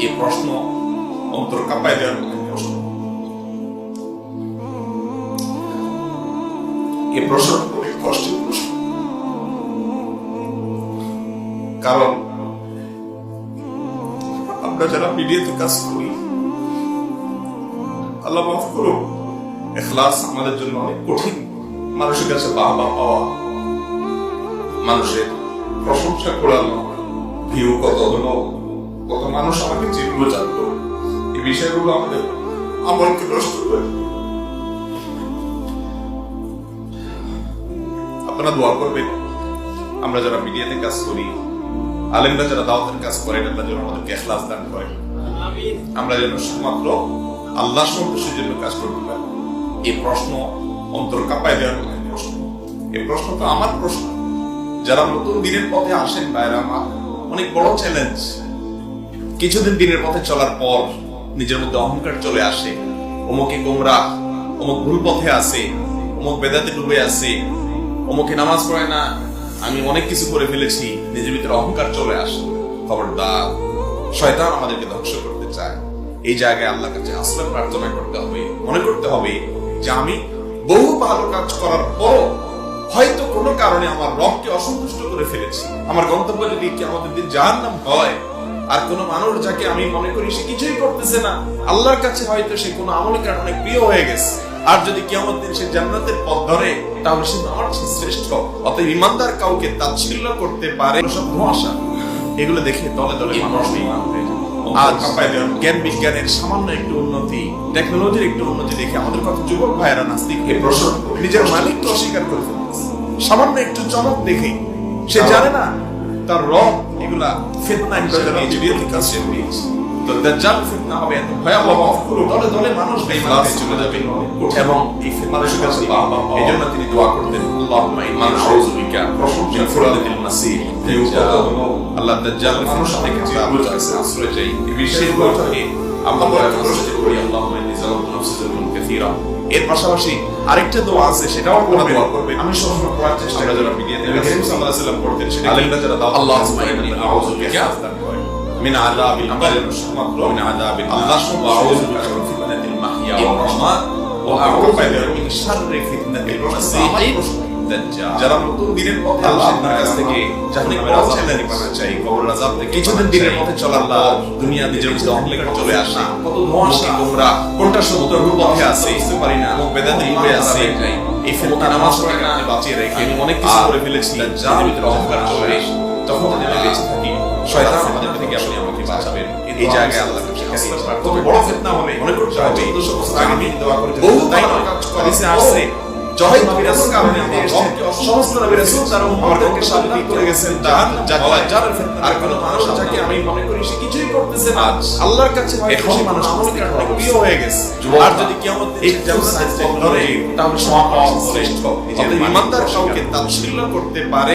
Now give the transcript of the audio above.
এই প্রশ্ন অন্তর কাঁপায় দেওয়ার মতো প্রশ্ন। এই প্রশ্ন খুবই কষ্টের প্রশ্ন, কারণ আমরা যারা মিডিয়াতে কাজ করি, আল্লাহ মাফ করুন, ইখলাস আমাদের জন্য অনেক কঠিন। মানুষের কাছে বাহবা পাওয়া, মানুষের প্রশংসা করানো, ভিউ কত হলো, কত মানুষ আমাকে চিনলো জানতো, এই বিষয়গুলো আমাদের আমলকে নষ্ট করে। আপনারা দোয়া করবেন, আমরা যারা মিডিয়াতে কাজ করি, আলেমরা যারা দাওয়াতের কাজ করেন, আল্লাহ যেন আমাদেরকে ইখলাস দান করেন, আমরা যেন শুধুমাত্র আল্লাহর সন্তুষ্টির জন্য কাজ করতে পারি। এই প্রশ্ন অন্তর কাঁপায় দেওয়ার মতো প্রশ্ন। এই প্রশ্ন তো আমার প্রশ্ন। যারা নতুন দিনের পথে আসেন ভাইরা আমার, অনেক বড় চ্যালেঞ্জ। কিছুদিন দিনের পথে চলার পর নিজের মধ্যে অহংকার চলে আসে, অমুকে গোমরাহ, অমুক ভুল পথে আছে, অমুক বেদাতে ডুবে আছে, অমুকে নামাজ পড়ে না, আমি অনেক কিছু করে ফেলেছি, নিজের ভিতরে অহংকার চলে আসে। খবরদার, শয়তান আমাদেরকে ধ্বংস করতে চায়। এই জায়গায় আল্লাহর কাছে আশ্রয় প্রার্থনা করতে হবে, মনে করতে হবে যে আমি বহু ভালো কাজ করার পর হয়তো কোনো কারণে আমার রবকে অসন্তুষ্ট করে ফেলেছি। আমার গন্তব্য যদি কিয়ামতের দিন জাহান্নাম হয়, আর কোন মানুষ যাকে আমি মনে করি সে কিছুই করতেছে না, আল্লাহর কাছে হয়তো সে কোনো আমলের কারণে অনেক প্রিয় হয়ে গেছে, আর যদি কিয়ামতের দিন সে জান্নাতের পথ ধরে, তাহলে সে আমার চেয়ে শ্রেষ্ঠ। অতএব ইমানদার কাউকে তাচ্ছিল্য করতে পারে সব ধোঁয়াশা, এগুলো দেখে দলে দলে মানুষ ইমান হয়ে যায়। আজ জ্ঞান বিজ্ঞানের সামান্য একটু উন্নতি, টেকনোলজির একটু উন্নতি দেখে আমাদের কত যুবক ভাইয়েরা নাস্তিক হয়ে প্রশ্ন নিজের মালিককে অস্বীকার করে ফেলতেছে। সামান্য একটু চমক দেখে সে জানে না তার রব এগুলা ফিতনা হিসেবে নিয়ে কাছে নিয়েছে। তো দাজ্জাল ফিতনা হবে এত ভয়াবহ, দলে দলে মানুষ বেঈমান হয়ে চলে যাবে এবং এই মানুষের কাছে এইজন্য তিনি দোয়া করতেন, আল্লাহুম্মা ইন্নী আউযু বিকা মিন ফিতনাতিল মাসীহ দাজ্জাল। আল্লাহ দাজ্জাল মানুষ থেকে আপনার কাছে আশ্রয় চাই। এই বিশেষ দোয়াটাকে আমরা কাছে করি, আল্লাহুম্মা ইন্নী যালামতু নাফসি যালমান কাসীরা। এর পাশাপাশি আরেকটা দোয়া আছে, সেটাও আপনারা দোয়া করবেন। আমি সবসময় পড়ার চেষ্টা করি, যারা মিডিয়াতে নবী করিম সাল্লাল্লাহু আলাইহি ওয়াসাল্লাম পড়তেন, সেটা আলেমরা যারা দাও, আল্লাহুম্মা ইন্নী আউযু বিকা মিন আযাবিল কবর মিন আযাবিল আল্লাহ ওয়া আউযু বিকা মিন ফিতনাতিল মাহইয়া ওয়াল মামাত ওয়া আউযু বিকা মিন শাররি ফিতনাতিল মাসীহিদ দাজ্জাল। যারা নতুন দিনের পথে আল্লাহর কাছ থেকে জাহান্নামের আযাব থেকে পানা চাই, কবরের আযাব থেকে কিছুদিন দিনের পথে চলার পর দুনিয়া নিজের মধ্যে অহংকার চলে আসে, কত ধোঁয়াশা, গোমরাহ, কোনটা সত্য কোন পথে আছে বুঝতে পারি না, এবং বেদাতে ডুবে আছে, এই ফিতনা নামাজ পড়ে না বাঁচিয়ে রেখে আমি অনেক কিছু করে ফেলেছি, নিজের ভিতরে অহংকার চলে আসে। তখন যদি আমি বেঁচে থাকি, শয়তান আমাদের থেকে আপনি আমাকে বাঁচাবেন। এই জায়গায় আল্লাহর কাছে কত বড় ফিতনা হবে মনে করতে হবে। 1400 বছর আগে আমি দোয়া করে বহু ভালো কাজ করেছে আসছে, যখন নবী রাসূল কামনে সমস্ত নবী রাসূল তার উম্মতকে সাবধান করে গেছেন দাজ্জালের ফিতনা। আর কোন মানুষ যাকে আমি মনে করি সে কিছুই করতেছে না, আল্লাহর কাছে এখন মানুষ আমাদের অনেক প্রিয় হয়ে গেছে। আর যদি কিয়ামত এই জান্নাতের পথ ধরে, তাহলে সমাপন শ্রেষ্ঠ। নিজের ইমানদার কাউকে তাচ্ছিল্য করতে পারে